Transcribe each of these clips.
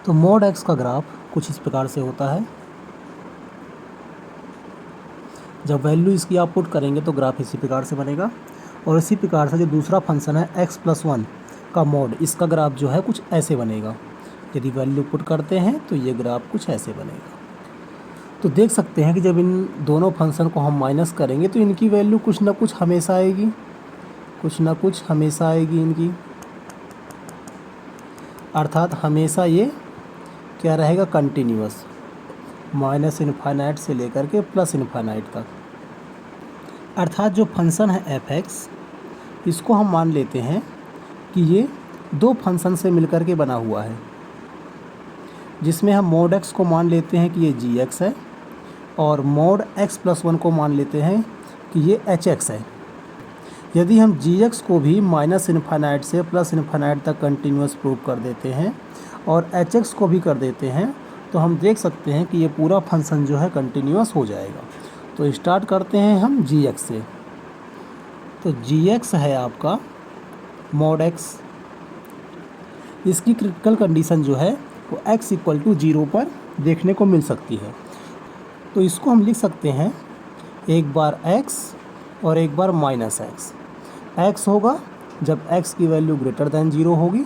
तो mod x का graph कुछ इस प्रकार से होता है। जब वैल्यू इसकी आप पुट करेंगे तो ग्राफ इसी प्रकार से बनेगा, और इसी प्रकार से जो दूसरा फंक्शन है x+1 का मॉड, इसका ग्राफ जो है कुछ ऐसे बनेगा। यदि वैल्यू पुट करते हैं तो ये ग्राफ कुछ ऐसे बनेगा। तो देख सकते हैं कि जब इन दोनों फंक्शन को हम माइनस करेंगे तो इनकी वैल्यू कुछ ना कुछ हमेशा आएगी, कुछ ना कुछ हमेशा आएगी इनकी, अर्थात हमेशा ये क्या रहेगा, कंटिन्यूअस, माइनस इनफाइनाइट से लेकर के प्लस इनफाइनाइट तक। अर्थात जो फंक्शन है f(x), इसको हम मान लेते हैं कि ये दो फंक्शन से मिलकर के बना हुआ है, जिसमें हम मोड x को मान लेते हैं कि ये gx है, और मोड x+1 को मान लेते हैं कि ये hx है। यदि हम gx को भी माइनस इनफाइनाइट से प्लस इनफाइनाइट तक कंटिन्यूअस प्रूव कर देते हैं और hx को भी कर देते हैं, तो हम देख सकते हैं कि ये पूरा फंक्शन जो है कंटिन्यूअस हो जाएगा। तो स्टार्ट करते हैं हम gx से। तो gx है आपका मोड x, इसकी क्रिटिकल कंडीशन जो है वो x = 0 पर देखने को मिल सकती है। तो इसको हम लिख सकते हैं एक बार x और एक बार -x। x होगा जब x की वैल्यू >0 होगी,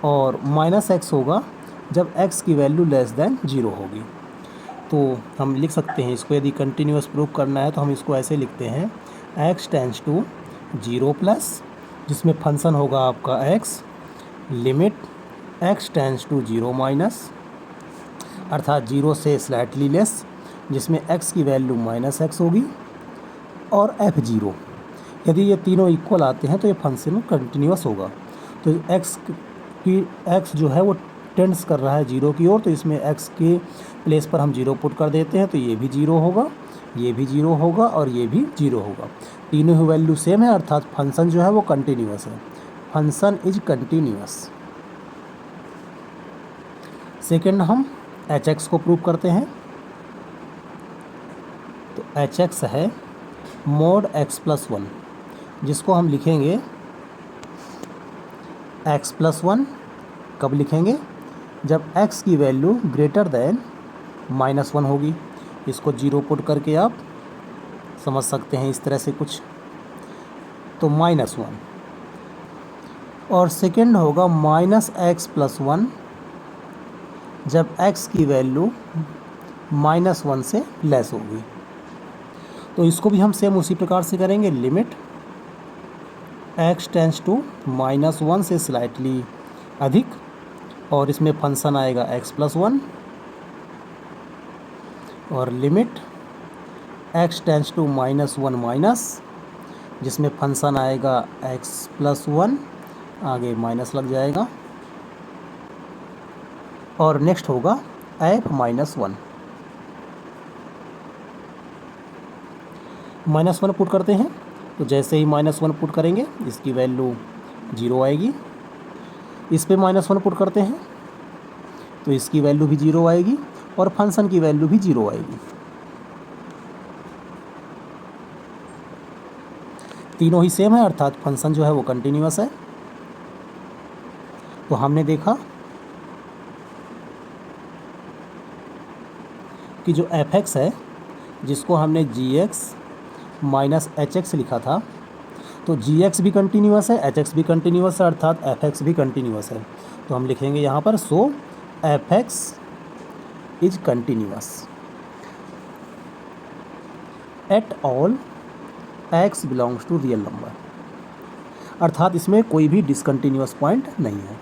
और -x होगा जब x की वैल्यू <0 होगी। तो हम लिख सकते हैं इसको, यदि कंटिन्यूअस प्रूव करना है तो हम इसको ऐसे लिखते हैं x टेंड्स टू 0 प्लस, जिसमें फंक्शन होगा आपका x, limit x tends to 0 minus, अर्थात 0 से स्लाइटली लेस, जिसमें x की वैल्यू -x होगी, और f0। यदि ये तीनों इक्वल आते हैं तो ये फंक्शन कंटिन्यूअस होगा। तो x जो है वो टेंड्स कर रहा है 0 की ओर, तो इसमें x के प्लेस पर हम 0 पुट कर देते हैं, तो ये भी 0 होगा, ये भी 0 होगा, और ये भी 0 होगा। तीनों ही वैल्यू सेम है, अर्थात फंक्शन जो है वो कंटिन्यूअस है। Function is continuous. सेकेंड हम hx को प्रूव करते हैं। तो hx है मोड x+1, जिसको हम लिखेंगे x+1। कब लिखेंगे? जब x की वैल्यू <−1 होगी। इसको 0 पुट करके आप समझ सकते हैं इस तरह से कुछ, तो -1। और सेकेंड होगा -x+1 जब x की वैल्यू -1 से लेस होगी। तो इसको भी हम सेम उसी प्रकार से करेंगे, लिमिट x टेंड्स टू -1 से स्लाइटली अधिक, और इसमें फंक्शन आएगा x+1, और limit x tends to -1 minus, जिसमें फंक्शन आएगा x+1, आगे माइनस लग जाएगा, और नेक्स्ट होगा f-1। -1 पुट करते हैं, तो जैसे ही -1 पुट करेंगे इसकी वैल्यू 0 आएगी। इस पे -1 पुट करते हैं तो इसकी वैल्यू भी 0 आएगी, और फंक्शन की वैल्यू भी 0 आएगी। तीनों ही सेम है, अर्थात फंक्शन जो है वो कंटिन्यूअस है। तो हमने देखा कि जो f(x) है, जिसको हमने gx माइनस hx लिखा था, तो gx भी कंटिन्यूअस है, hx भी कंटिन्यूअस है, अर्थात f(x) भी कंटिन्यूअस है। तो हम लिखेंगे यहाँ पर so f(x) is continuous at all x belongs to real number, अर्थात इसमें कोई भी डिसकंटिन्यूअस पॉइंट नहीं है।